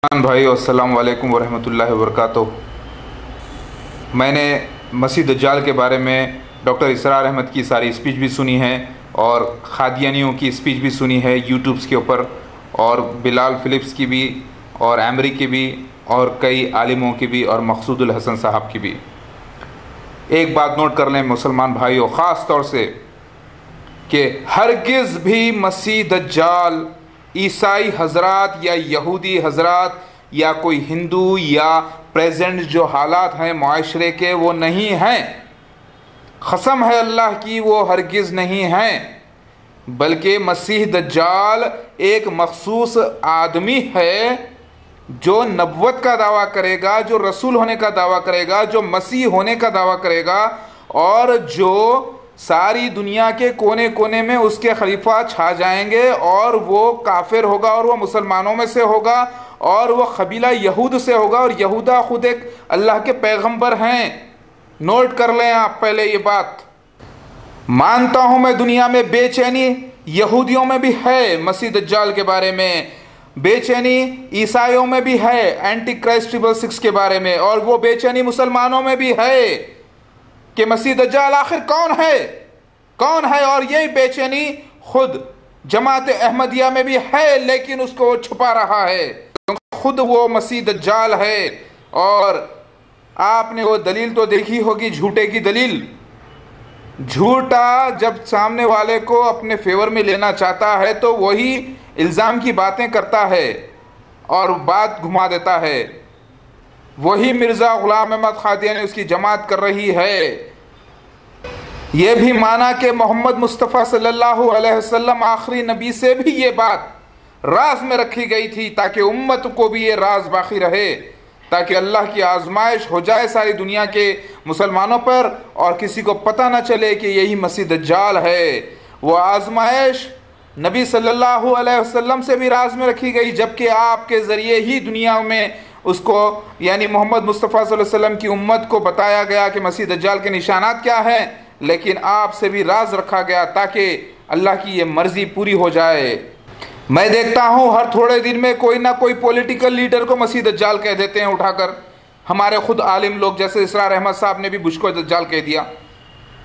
भाई अस्सलाम वालेकुम वरहमतुल्लाहि वबरकातुहू। मैंने मसीह दज्जाल के बारे में डॉक्टर इसरार अहमद की सारी स्पीच भी सुनी है और खादियानियों की स्पीच भी सुनी है यूट्यूब्स के ऊपर, और बिलाल फिलिप्स की भी, और एमरी की भी, और कई आलिमों की भी, और मकसूदुल हसन साहब की भी। एक बात नोट कर लें मुसलमान भाइयों, ख़ास तौर से कि हरगिज़ भी मसीह दज्जाल ईसाई हजरात या यहूदी हजरात या कोई हिंदू या प्रेजेंट जो हालात हैं माशरे के वो नहीं हैं। कसम है अल्लाह की, वो हरगिज़ नहीं हैं, बल्कि मसीह दज्जाल एक मखसूस आदमी है जो नबुव्वत का दावा करेगा, जो रसूल होने का दावा करेगा, जो मसीह होने का दावा करेगा, और जो सारी दुनिया के कोने कोने में उसके खलीफा छा जाएंगे, और वो काफिर होगा, और वो मुसलमानों में से होगा, और वो कबीला यहूद से होगा, और यहूदा खुद एक अल्लाह के पैगंबर हैं। नोट कर लें आप पहले ये बात। मानता हूं मैं दुनिया में बेचैनी यहूदियों में भी है मसीह दज्जाल के बारे में, बेचैनी ईसाइयों में भी है एंटी क्राइस्ट 666 के बारे में, और वो बेचैनी मुसलमानों में भी है कि मसीह दज्जाल आखिर कौन है। और यही बेचैनी खुद जमात अहमदिया में भी है, लेकिन उसको वो छुपा रहा है, खुद वो मसीह दज्जाल है। और आपने वो दलील तो देखी होगी, झूठे की दलील। झूठा जब सामने वाले को अपने फेवर में लेना चाहता है तो वही इल्ज़ाम की बातें करता है और बात घुमा देता है। वही मिर्ज़ा गुलाम अहमद कादियानी उसकी जमात कर रही है। यह भी माना कि मोहम्मद मुस्तफ़ा सल्लल्लाहु अलैहि वसल्लम आखिरी नबी से भी ये बात राज में रखी गई थी ताकि उम्मत को भी ये राज बाकी रहे, ताकि अल्लाह की आजमाइश हो जाए सारी दुनिया के मुसलमानों पर और किसी को पता न चले कि यही मसीह दज्जाल है। वो आजमाइश नबी सल्लल्लाहु अलैहि वसल्लम से भी राज में रखी गई, जबकि आपके ज़रिए ही दुनिया में उसको यानी मोहम्मद मुस्तफ़ा सल्लल्लाहु अलैहि वसल्लम की उम्मत को बताया गया कि मसीह दज्जाल के निशानात क्या हैं, लेकिन आपसे भी राज रखा गया ताकि अल्लाह की ये मर्ज़ी पूरी हो जाए। मैं देखता हूँ हर थोड़े दिन में कोई ना कोई पॉलिटिकल लीडर को मसीह दज्जाल कह देते हैं उठाकर। हमारे खुद आलिम लोग जैसे इसरार अहमद साहब ने भी बुश को दज्जाल कह दिया।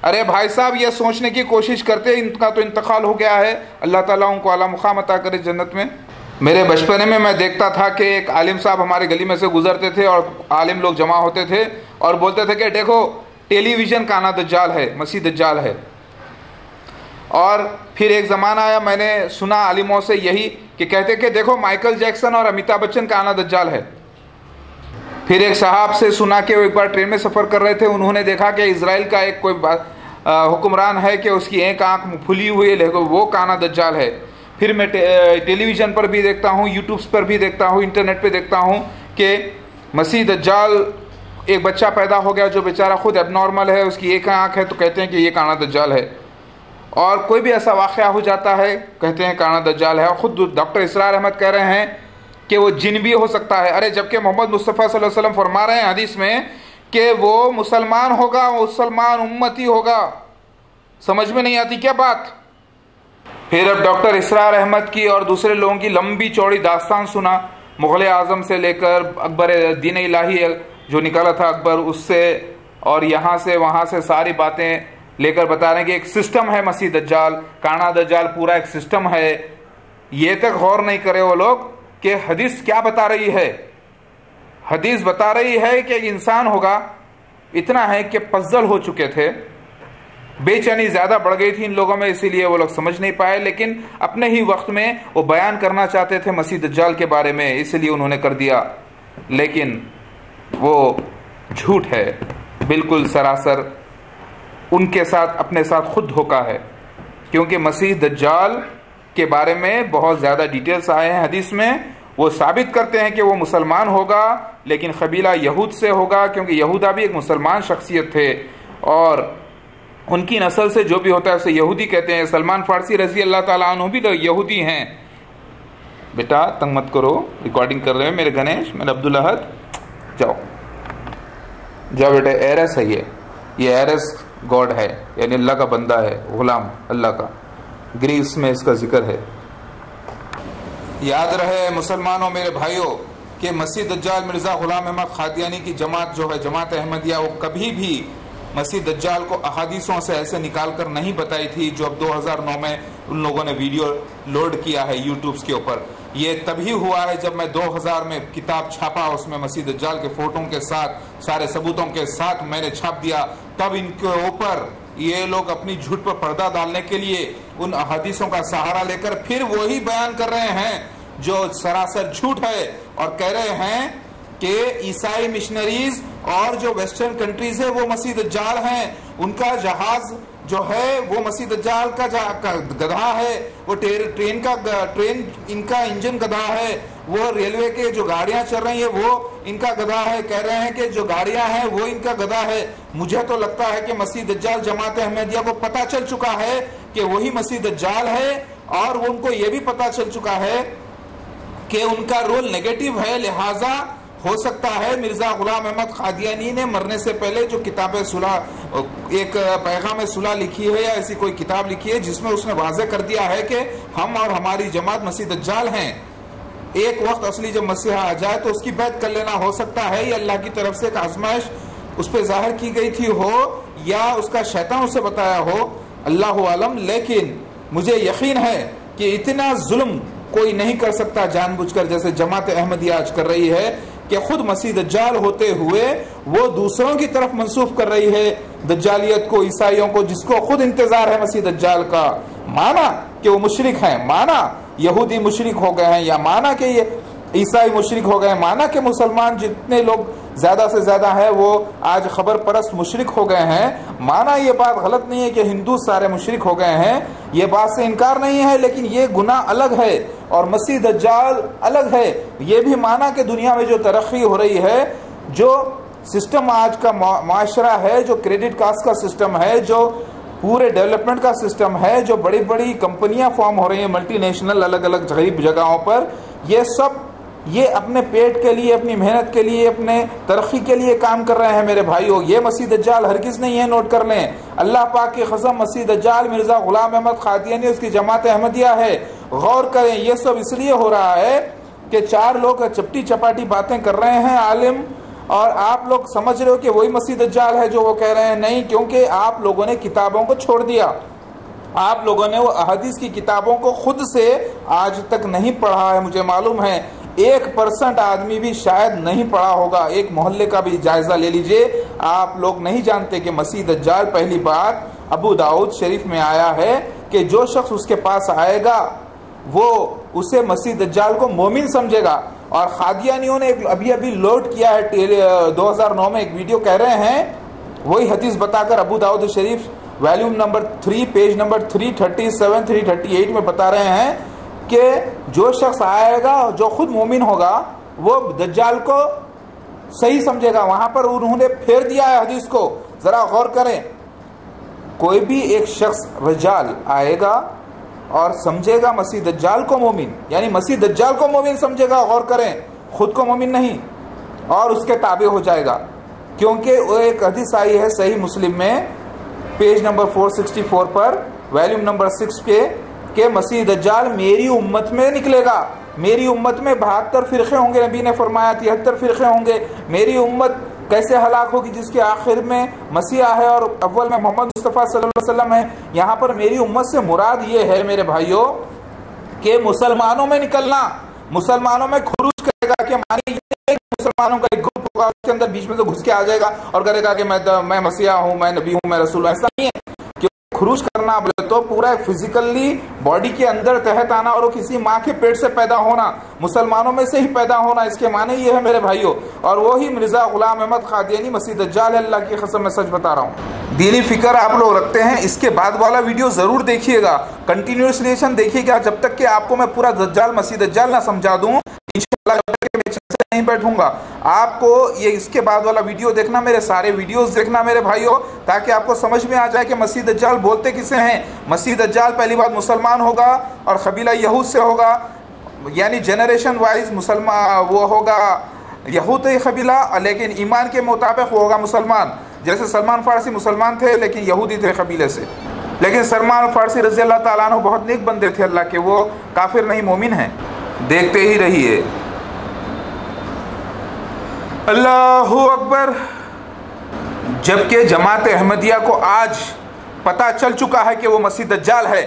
अरे भाई साहब, ये सोचने की कोशिश करते इनका तो इंतकाल हो गया है, अल्लाह ताला उनको आला मुकाम अता करे जन्नत में। मेरे बचपने में मैं देखता था कि एक आलिम साहब हमारे गली में से गुजरते थे और आलिम लोग जमा होते थे और बोलते थे कि देखो टेलीविज़न का आना दज्जाल है, मसीह दज्जाल है। और फिर एक ज़माना आया, मैंने सुना आलिमों से यही कि कहते कि देखो माइकल जैक्सन और अमिताभ बच्चन का आना दज्जाल है। फिर एक साहब से सुना कि वो एक बार ट्रेन में सफ़र कर रहे थे, उन्होंने देखा कि इज़राइल का एक कोई हुक्मरान है कि उसकी एक आँख फुली हुई है, लेकिन वो का आना दज्जाल है। फिर मैं टेलीविज़न पर भी देखता हूँ, यूट्यूब्स पर भी देखता हूँ, इंटरनेट पर देखता हूँ कि मसीह दज्जाल एक बच्चा पैदा हो गया जो बेचारा खुद एबनॉर्मल है, उसकी एक आँख है, तो कहते हैं कि ये काना दज्जाल है। और कोई भी ऐसा वाक़या हो जाता है कहते हैं काना दज्जाल है। और ख़ुद डॉक्टर इसरार अहमद कह रहे हैं कि वो जिन भी हो सकता है। अरे जबकि मोहम्मद मुस्तफ़ा सल्लल्लाहु अलैहि वसल्लम फरमा रहे हैं हदीस में कि वो मुसलमान होगा, मुसलमान उम्मती होगा। समझ में नहीं आती क्या बात। फिर अब डॉक्टर इसरार अहमद की और दूसरे लोगों की लंबी चौड़ी दास्तान सुना, मुग़ल आज़म से लेकर अकबर दीन इलाही जो निकाला था अकबर, उससे और यहाँ से वहाँ से सारी बातें लेकर बता रहे हैं कि एक सिस्टम है मसीह दज्जाल, काना दज्जाल पूरा एक सिस्टम है। ये तक गौर नहीं करे वो लोग कि हदीस क्या बता रही है। हदीस बता रही है कि इंसान होगा, इतना है कि पज़ल हो चुके थे, बेचैनी ज़्यादा बढ़ गई थी इन लोगों में, इसीलिए वो लोग समझ नहीं पाए, लेकिन अपने ही वक्त में वो बयान करना चाहते थे मसीह दज्जाल के बारे में, इसलिए उन्होंने कर दिया। लेकिन वो झूठ है, बिल्कुल सरासर उनके साथ अपने साथ खुद धोखा है, क्योंकि मसीह दज्जाल के बारे में बहुत ज़्यादा डिटेल्स आए हैं हदीस में। वो साबित करते हैं कि वो मुसलमान होगा, लेकिन कबीला यहूद से होगा, क्योंकि यहूदा भी एक मुसलमान शख्सियत थे और उनकी नस्ल से जो भी होता है उसे यहूदी कहते हैं। सलमान फारसी रज़ी अल्लाह ताला अन्हु भी तो यहूदी हैं। बेटा तंग मत करो, रिकॉर्डिंग कर रहे हैं मेरे गणेश, मेरे अब्दुल अहद, जाओ जाओ बेटे। एरस है ये एरस गॉड है, यानी अल्लाह का बंदा है, गुलाम अल्लाह का। ग्रीस में इसका जिक्र है। याद रहे मुसलमानों मेरे भाइयों, कि मसीह दज्जाल मिर्ज़ा ग़ुलाम अहमद क़ादियानी की जमात जो है जमात अहमदिया, वो कभी भी मसीह दज्जाल को अहादीसों से ऐसे निकाल कर नहीं बताई थी जो अब 2009 में उन लोगों ने वीडियो लोड किया है यूट्यूब के ऊपर। ये तभी हुआ है जब मैं 2000 में किताब छापा, उसमें मसीह दज्जाल के फोटों के साथ सारे सबूतों के साथ मैंने छाप दिया। तब इनके ऊपर ये लोग अपनी झूठ पर पर्दा डालने के लिए उन अहादीसों का सहारा लेकर फिर वही बयान कर रहे हैं जो सरासर झूठ है, और कह रहे हैं कि ईसाई मिशनरीज और जो वेस्टर्न कंट्रीज है वो मसीह दज्जाल हैं, उनका जहाज जो है वो मसीह दज्जाल का गधा है, वो ट्रेन इनका इंजन गधा है, वो रेलवे के जो गाड़ियां चल रही है वो इनका गधा है। कह रहे हैं कि जो गाड़ियां हैं वो इनका गधा है। मुझे तो लगता है कि मसीह दज्जाल जमात अहमदिया को पता चल चुका है कि वही मसीह दज्जाल है, और वो उनको ये भी पता चल चुका है कि उनका रोल नेगेटिव है। लिहाजा हो सकता है मिर्जा गुलाम अहमद कादियानी ने मरने से पहले जो किताब सुलह, एक पैगाम सुलह लिखी है या ऐसी कोई किताब लिखी है जिसमें उसने वाज़े कर दिया है कि हम और हमारी जमात मसीह दज्जाल हैं, एक वक्त असली जब मसीहा आ जाए तो उसकी बैत कर लेना। हो सकता है ये अल्लाह की तरफ से एक आजमाइश उस पर जाहिर की गई थी हो, या उसका शैतान उसे बताया हो, अल्लाह आलम। लेकिन मुझे यकीन है कि इतना जुल्म कोई नहीं कर सकता जानबूझकर, जैसे जमात अहमदिया आज कर रही है कि खुद मसीह दज्जाल होते हुए वो दूसरों की तरफ मंसूब कर रही है दज्जालियत को, ईसाइयों को, जिसको खुद इंतजार है मसीह दज्जाल का। माना कि वो मुशरिक हैं, माना यहूदी मुशरिक हो गए हैं, या माना कि ये ईसाई मुशरिक हो गए, माना कि मुसलमान जितने लोग ज्यादा से ज्यादा है वो आज खबर परस्त मुशरिक हो गए हैं, माना ये बात गलत नहीं है कि हिंदू सारे मुशरिक हो गए हैं, ये बात से इनकार नहीं है, लेकिन ये गुनाह अलग है और मसीह दज्जाल अलग है। ये भी माना कि दुनिया में जो तरक्की हो रही है, जो सिस्टम आज का माशरा है, जो क्रेडिट कास्ट का सिस्टम है, जो पूरे डेवलपमेंट का सिस्टम है, जो बड़ी बड़ी कंपनियां फॉर्म हो रही हैं मल्टीनेशनल अलग अलग गरीब जगहों पर, ये सब ये अपने पेट के लिए, अपनी मेहनत के लिए, अपने तरक्की के लिए काम कर रहे हैं मेरे भाइयों। ये मसीह दज्जाल हरगिज नहीं है, नोट कर लें। अल्लाह पाक की कसम, मसीह दज्जाल मिर्जा गुलाम अहमद कादियानी उसकी जमात अहमदिया है। गौर करें, ये सब इसलिए हो रहा है कि चार लोग चपटी चपाटी बातें कर रहे हैं आलिम, और आप लोग समझ रहे हो कि वही मसीह दज्जाल है जो वो कह रहे हैं। नहीं, क्योंकि आप लोगों ने किताबों को छोड़ दिया, आप लोगों ने वो अहदीस की किताबों को खुद से आज तक नहीं पढ़ा है। मुझे मालूम है 1% आदमी भी शायद नहीं पढ़ा होगा। एक मोहल्ले का भी जायजा ले लीजिए, आप लोग नहीं जानते कि मसीह दज्जाल, पहली बात अबू दाऊद शरीफ में आया है कि जो शख्स उसके पास आएगा वो उसे मसीह दज्जाल को मोमिन समझेगा। और कादियानियों ने अभी अभी लोड किया है 2009 में एक वीडियो, कह रहे हैं वही हदीस बताकर अबू दाऊद शरीफ वॉल्यूम नंबर 3 पेज नंबर 337 338 में बता रहे हैं कि जो शख्स आएगा जो खुद मोमिन होगा वो दज्जाल को सही समझेगा। वहां पर उन्होंने फेर दिया है हदीस को, जरा गौर करें। कोई भी एक शख्स रज्जाल आएगा और समझेगा मसीह दज्जाल को मोमिन, यानी मसीह दज्जाल को मोमिन समझेगा, गौर करें, खुद को मोमिन नहीं, और उसके ताबे हो जाएगा। क्योंकि वो एक हदीस आई है सही मुस्लिम में पेज नंबर 464 पर वॉल्यूम नंबर 6 के मसीह दज्जाल मेरी उम्मत में निकलेगा। मेरी उम्मत में 72 फिरके होंगे, नबी ने फरमाया 73 फिरके होंगे। मेरी उम्मत कैसे हलाक होगी जिसके आखिर में मसीहा है और अव्वल में मोहम्मद मुस्तफ़ा सल्लल्लाहु अलैहि वसल्लम है। यहाँ पर मेरी उम्मत से मुराद ये है मेरे भाइयों कि मुसलमानों में निकलना, मुसलमानों में खुरूज करेगा। कि मानिए मुसलमानों का एक ग्रुप होगा, उसके अंदर बीच में से घुस के आ जाएगा और करेगा कि मैं मसीहा हूँ, मैं नबी हूँ, मैं रसूल हूँ। ऐसा नहीं है। खुरूज करना बोले तो पूरा फिजिकली बॉडी के अंदर तहत आना और वो किसी माँ के पेट से पैदा होना, मुसलमानों में से ही पैदा होना, इसके माने ये है मेरे भाइयों। और वो ही मिर्जा गुलाम अहमद कादियानी मसीह दज्जाल है, अल्लाह की कसम मैं सच बता रहा हूँ। दीनी फिक्र आप लोग रखते हैं, इसके बाद वाला वीडियो जरूर देखिएगा, कंटिन्यूएशन देखिएगा, जब तक कि आपको मैं पूरा दज्जाल मसीह दज्जाल ना समझा दूं इंशाअल्लाह नहीं बैठूंगा। आपको ये इसके बाद वाला वीडियो देखना, मेरे सारे वीडियोस देखना मेरे भाइयों, ताकि आपको समझ में आ जाए कि मसीह दज्जाल बोलते किसे हैं। मसीह दज्जाल पहली बात मुसलमान होगा और कबीला यहूद से होगा, यानी जनरेशन वाइज मुसलमान वो होगा यहूद कबीला, लेकिन ईमान के मुताबिक वो होगा मुसलमान। जैसे सलमान फारसी मुसलमान थे लेकिन यहूदी थे कबीले से, लेकिन सलमान फारसी रज़ी अल्लाह ताला अन्हु बहुत नेक बंदे थे अल्लाह के, वो काफिर नहीं मोमिन हैं। देखते ही रहिए। अल्लाहु अकबर। जबकि जमात अहमदिया को आज पता चल चुका है कि वो मसीह दज्जाल है,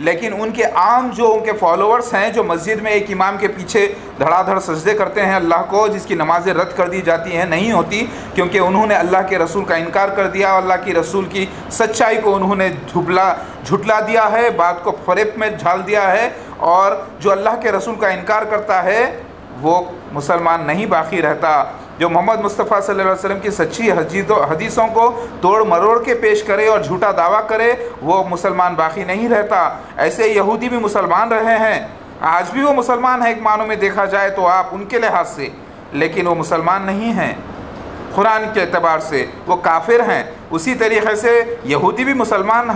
लेकिन उनके आम जो उनके फॉलोअर्स हैं, जो मस्जिद में एक इमाम के पीछे धड़ाधड़ सजदे करते हैं अल्लाह को, जिसकी नमाज़ें रद्द कर दी जाती हैं, नहीं होती, क्योंकि उन्होंने अल्लाह के रसूल का इनकार कर दिया और अल्लाह की रसूल की सच्चाई को उन्होंने झुटला दिया है, बात को फरेब में झाल दिया है। और जो अल्लाह के रसूल का इनकार करता है वो मुसलमान नहीं बाकी रहता। जो मोहम्मद मुस्तफ़ा सल्लल्लाहु अलैहि वसल्लम की सच्ची हदीसों को तोड़ मरोड़ के पेश करे और झूठा दावा करे, वो मुसलमान बाकी नहीं रहता। ऐसे यहूदी भी मुसलमान रहे हैं, आज भी वो मुसलमान है एक मानों में देखा जाए तो आप उनके लिहाज से, लेकिन वो मुसलमान नहीं हैं कुरान के एतबार से, वो काफिर हैं। उसी तरीक़े से यहूदी भी मुसलमान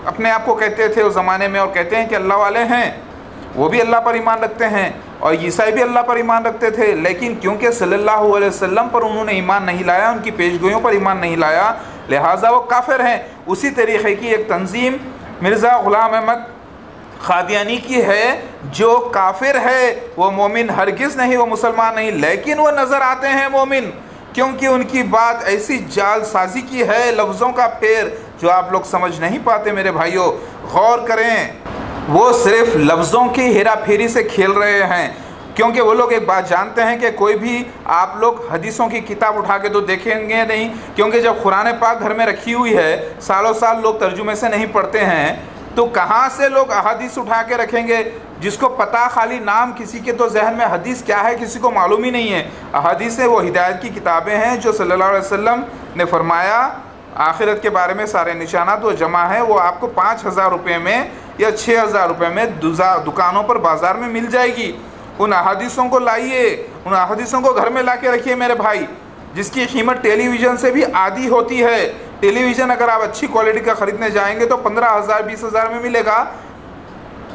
अपने आप को कहते थे उस ज़माने में और कहते हैं कि अल्लाह वाले हैं, वो भी अल्लाह पर ईमान रखते हैं, और ईसाई भी अल्लाह पर ईमान रखते थे, लेकिन क्योंकि सल्लल्लाहु अलैहि वसल्लम पर उन्होंने ईमान नहीं लाया, उनकी पेशगोइयों पर ईमान नहीं लाया, लिहाजा वो काफिर हैं। उसी तरीक़े की एक तंजीम मिर्ज़ा ग़ुलाम अहमद क़ादियानी की है, जो काफिर है, वो मोमिन हरगिज़ नहीं, वो मुसलमान नहीं, लेकिन वो नज़र आते हैं मोमिन, क्योंकि उनकी बात ऐसी जालसाजी की है, लफ्ज़ों का फेर जो आप लोग समझ नहीं पाते। मेरे भाइयों, गौर करें, वो सिर्फ लफ्ज़ों की हेरा फेरी से खेल रहे हैं, क्योंकि वो लोग एक बात जानते हैं कि कोई भी आप लोग हदीसों की किताब उठा के तो देखेंगे नहीं, क्योंकि जब कुरान पाक घर में रखी हुई है, सालों साल लोग तर्जुमे से नहीं पढ़ते हैं, तो कहाँ से लोग अहादीस उठा के रखेंगे। जिसको पता, खाली नाम किसी के तो जहन में हदीस क्या है किसी को मालूम ही नहीं है। अहादीस वो हिदायत की किताबें हैं जो सल्लल्लाहु अलैहि वसल्लम ने फरमाया आखिरत के बारे में सारे निशानात वो जमा है, वो आपको 5,000 रुपये में या 6,000 रुपये में दुकानों पर बाज़ार में मिल जाएगी। उन अहादीसों को लाइए, उन अहादीसों को घर में ला के रखिए मेरे भाई, जिसकी कीमत टेलीविज़न से भी आधी होती है। टेलीविज़न अगर आप अच्छी क्वालिटी का ख़रीदने जाएंगे तो 15,000 20,000 में मिलेगा,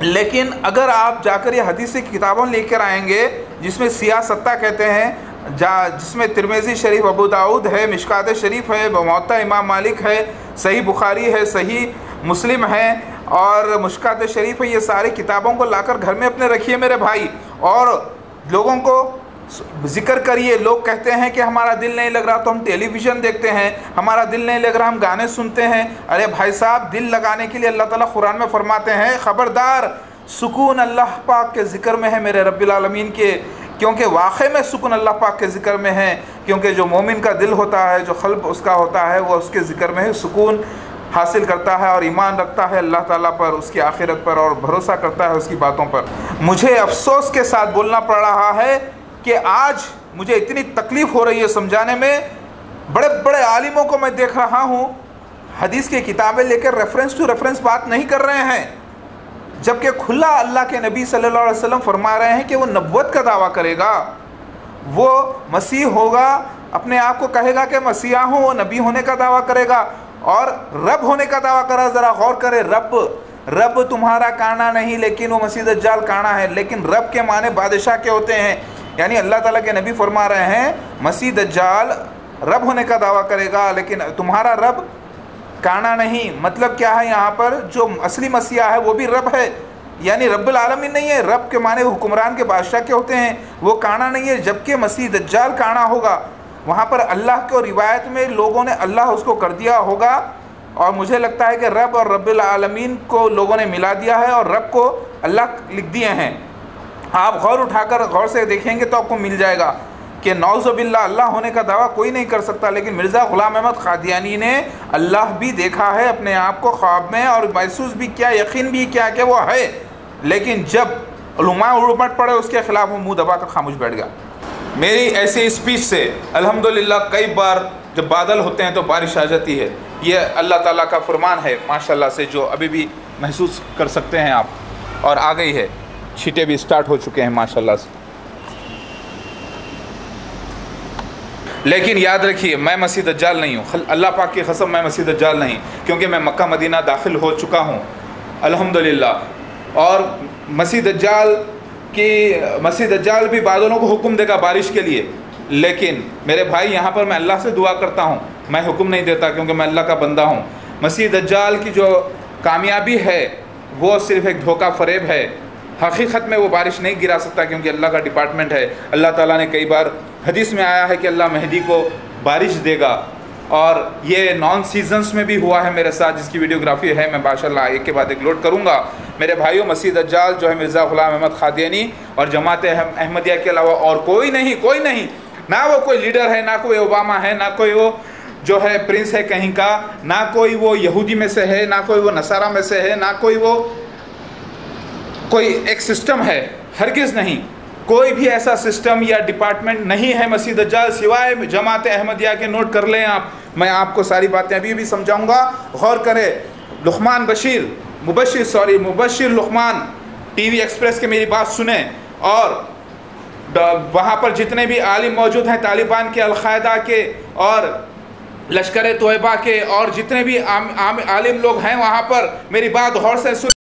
लेकिन अगर आप जाकर ये हदीस की किताबों लेकर आएंगे जिसमें सियासत्ता कहते हैं, जिसमें तिरमिज़ी शरीफ, अबू दाऊद है, मिशकात शरीफ है, मुवत्ता इमाम मालिक है, सही बुखारी है, सही मुस्लिम है और मुश्कात शरीफ है, ये सारी किताबों को लाकर घर में अपने रखिए मेरे भाई, और लोगों को जिक्र करिए। लोग कहते हैं कि हमारा दिल नहीं लग रहा तो हम टेलीविज़न देखते हैं, हमारा दिल नहीं लग रहा हम गाने सुनते हैं। अरे भाई साहब, दिल लगाने के लिए अल्लाह ताला कुरान में फरमाते हैं, ख़बरदार, सुकून अल्लाह पाक के ज़िक्र में है मेरे रब्बिल आलमीन के, क्योंकि वाक़ई में सुकून अल्लाह पाक के ज़िक्र में है, क्योंकि जो मोमिन का दिल होता है, जो क़ल्ब उसका होता है, वो उसके ज़िक्र में ही सुकून हासिल करता है और ईमान रखता है अल्लाह ताला पर, उसकी आखिरत पर, और भरोसा करता है उसकी बातों पर। मुझे अफसोस के साथ बोलना पड़ रहा है कि आज मुझे इतनी तकलीफ़ हो रही है समझाने में, बड़े बड़े आलिमों को मैं देख रहा हूँ हदीस की किताबें लेकर रेफरेंस टू रेफरेंस बात नहीं कर रहे हैं, जबकि खुला अल्लाह के नबी सल्लल्लाहु अलैहि वसल्लम फरमा रहे हैं कि वो नबुव्वत का दावा करेगा, वो मसीह होगा, अपने आप को कहेगा कि मसीहा हूँ, वो नबी होने का दावा करेगा और रब होने का दावा करा। ज़रा गौर करें, रब तुम्हारा काना नहीं, लेकिन वो मसीह दज्जाल काना है। लेकिन रब के माने बादशाह के होते हैं, यानी अल्लाह ताला के नबी फरमा रहे हैं मसीह दज्जाल रब होने का दावा करेगा, लेकिन तुम्हारा रब काना नहीं। मतलब क्या है, यहाँ पर जो असली मसीहा है वो भी रब है, यानी रब्बुल आलमीन नहीं है। रब के माने हुक्मरान के बादशाह के होते हैं, वो काना नहीं है, जबकि मसीह दज्जाल काना होगा। वहाँ पर अल्लाह को रिवायत में लोगों ने अल्लाह उसको कर दिया होगा, और मुझे लगता है कि रब और रब्बुल आलमीन को लोगों ने मिला दिया है और रब को अल्लाह लिख दिए हैं। आप गौर से देखेंगे तो आपको मिल जाएगा कि नौज़ुबिल्लाह अल्लाह होने का दावा कोई नहीं कर सकता, लेकिन मिर्ज़ा ग़ुलाम अहमद क़ादियानी ने अल्लाह भी देखा है अपने आप को ख्वाब में, और महसूस भी किया, यकीन भी किया कि वो है। लेकिन जब उलमा उमट पड़े उसके ख़िलाफ़ वो मुँह दबा कर खामोश बैठ गया। मेरी ऐसी स्पीच से अल्हम्दुलिल्लाह कई बार जब बादल होते हैं तो बारिश आ जाती है। ये अल्लाह ताला का फरमान है माशाल्लाह से, जो अभी भी महसूस कर सकते हैं आप, और आ गई है, छींटे भी स्टार्ट हो चुके हैं माशाल्लाह से। लेकिन याद रखिए, मैं मसीह दज्जाल नहीं हूँ, अल्लाह पाक की कसम, मैं मसीह दज्जाल नहीं, क्योंकि मैं मक्का मदीना दाखिल हो चुका हूँ अल्हम्दुलिल्लाह। और मसीह दज्जाल भी बादलों को हुक्म देगा बारिश के लिए, लेकिन मेरे भाई यहाँ पर मैं अल्लाह से दुआ करता हूँ, मैं हुक्म नहीं देता, क्योंकि मैं अल्लाह का बंदा हूँ। मसीह दज्जाल की जो कामयाबी है वो सिर्फ़ एक धोखा फ़रेब है, हकीकत में वो बारिश नहीं गिरा सकता, क्योंकि अल्लाह का डिपार्टमेंट है। अल्लाह ताला ने कई बार हदीस में आया है कि अल्लाह मेहदी को बारिश देगा, और ये नॉन सीजन्स में भी हुआ है मेरे साथ, जिसकी वीडियोग्राफी है, मैं माशाल्लाह एक के बाद एक लोड करूँगा। मेरे भाइयों, मसीह दज्जाल जो है मिर्ज़ा ग़ुलाम अहमद क़ादियानी और जमात अहमदिया के अलावा और कोई नहीं, ना वो कोई लीडर है, ना कोई ओबामा है, ना कोई वो जो है प्रिंस है कहीं का, ना कोई वो यहूदी में से है, ना कोई वो नसारा में से है, ना कोई वो कोई एक सिस्टम है, हरगिज़ नहीं। कोई भी ऐसा सिस्टम या डिपार्टमेंट नहीं है मसीह दज्जाल सिवाय जमात अहमदिया के। नोट कर लें आप, मैं आपको सारी बातें अभी भी समझाऊंगा, गौर करें। मुबशिर लुक़मान टीवी एक्सप्रेस के मेरी बात सुने, और वहाँ पर जितने भी आलिम मौजूद हैं, तालिबान के, अलकायदा के और लश्कर तोयबा के, और जितने भी आलिम लोग हैं वहाँ पर, मेरी बात गौर से सुन।